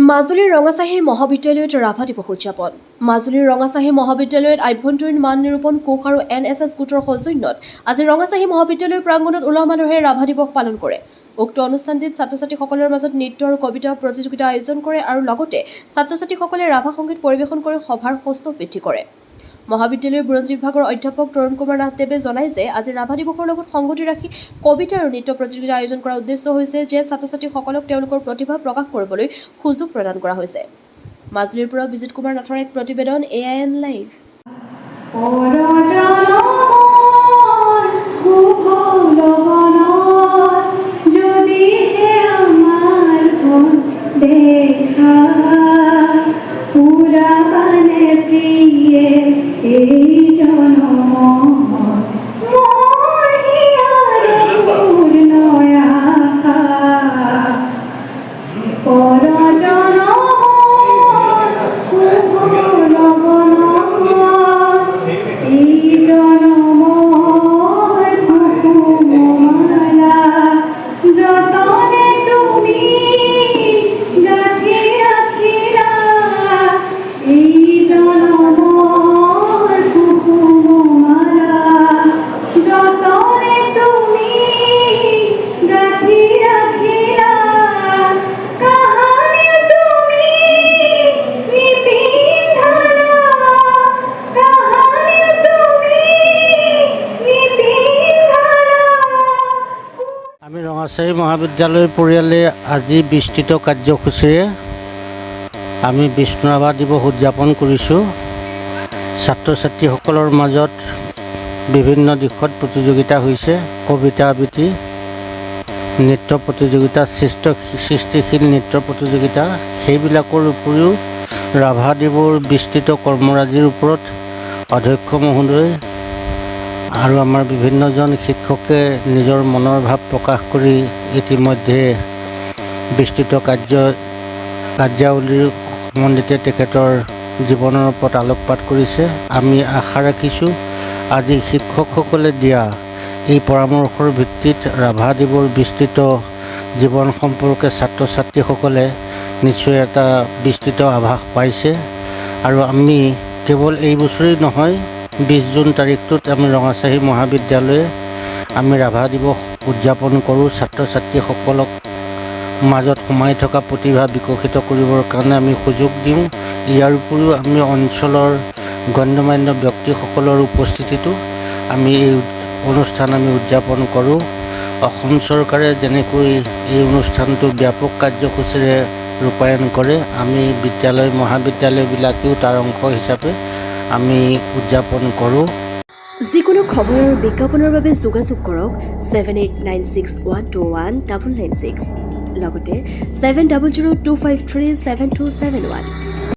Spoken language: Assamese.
মাজুলীৰ ৰঙাচাহী মহাবিদ্যালয়ত ৰাভা দিৱস উদযাপন। মাজুলীৰ ৰঙাচাহী মহাবিদ্যালয়ত আভ্যন্তৰীণ মান নিৰূপণ কোষ আৰু NSS গোটৰ সৌজন্যত আজি ৰঙাচাহী মহাবিদ্যালয় প্ৰাংগণত উলহ মালহেৰে ৰাভা দিৱস পালন কৰে। উক্ত অনুষ্ঠানটিত ছাত্ৰ-ছাত্ৰীসকলৰ মাজত নৃত্য আৰু কবিতা প্ৰতিযোগিতা আয়োজন কৰে আৰু লগতে ছাত্ৰ-ছাত্ৰীসকলে ৰাভা সংগীত পৰিৱেশন কৰি সভাৰ সৌষ্ঠৱ বৃদ্ধি কৰে। মহাবিদ্যালয়ৰ বুৰঞ্জী বিভাগৰ অধ্যাপক তৰুণ কুমাৰ নাথদেৱে জনায় যে আজি ৰাভা দিৱসৰ লগত সংগতি ৰাখি কবিতা আৰু নৃত্য প্ৰতিযোগিতা আয়োজন কৰাৰ উদ্দেশ্য হৈছে যে ছাত্ৰ-ছাত্ৰীসকলক তেওঁলোকৰ প্ৰতিভা প্ৰকাশ কৰিবলৈ সুযোগ প্ৰদান কৰা হৈছে। মাজুলীৰ পৰা বিজিত কুমাৰ নাথৰ এক প্ৰতিবেদন AIN লাইভ। আমি ৰঙাচাহী মহাবিদ্যালয় পৰিয়ালে আজি বিস্তৃত কাৰ্যসূচীৰে আমি বিষ্ণু ৰাভা দিৱস উদযাপন কৰিছোঁ। ছাত্ৰ ছাত্ৰীসকলৰ মাজত বিভিন্ন দিশত প্ৰতিযোগিতা হৈছে। কবিতা আবৃত্তি, নৃত্য প্ৰতিযোগিতা, সৃষ্টিশীল নৃত্য প্ৰতিযোগিতা, সেইবিলাকৰ উপৰিও ৰাভাদেৱৰ বিস্তৃত কৰ্মৰাজিৰ ওপৰত অধ্যক্ষ মহোদয় আৰু আমাৰ বিভিন্নজন শিক্ষকে নিজৰ মনৰ ভাৱ প্ৰকাশ কৰি ইতিমধ্যে বিস্তৃত কাৰ্যাৱলীৰ সম্বন্ধিতে তেখেতৰ জীৱনৰ ওপৰত আলোকপাত কৰিছে। আমি আশা ৰাখিছোঁ আজি শিক্ষকসকলে দিয়া এই পৰামৰ্শৰ ভিত্তিত ৰাভাদেৱৰ বিস্তৃত জীৱন সম্পৰ্কে ছাত্ৰ ছাত্ৰীসকলে নিশ্চয় এটা বিস্তৃত আভাস পাইছে। আৰু আমি কেৱল এই বছৰেই নহয়, 20 জুন তাৰিখটোত আমি ৰঙাচাহী মহাবিদ্যালয়ে আমি ৰাভা দিৱস উদযাপন কৰোঁ। ছাত্ৰ ছাত্ৰীসকলক মাজত সোমাই থকা প্ৰতিভা বিকশিত কৰিবৰ কাৰণে আমি সুযোগ দিওঁ। ইয়াৰ উপৰিও আমি অঞ্চলৰ গণ্যমান্য ব্যক্তিসকলৰ উপস্থিতিতো আমি এই অনুষ্ঠান আমি উদযাপন কৰোঁ। অসম চৰকাৰে যেনেকৈ এই অনুষ্ঠানটো ব্যাপক কাৰ্যসূচীৰে ৰূপায়ণ কৰে, আমি বিদ্যালয় মহাবিদ্যালয়বিলাকেও তাৰ অংশ হিচাপে আমি উদযাপন কৰোঁ। যিকোনো খবৰ আৰু বিজ্ঞাপনৰ বাবে যোগাযোগ কৰক 7896121996 লগতে 7002537271।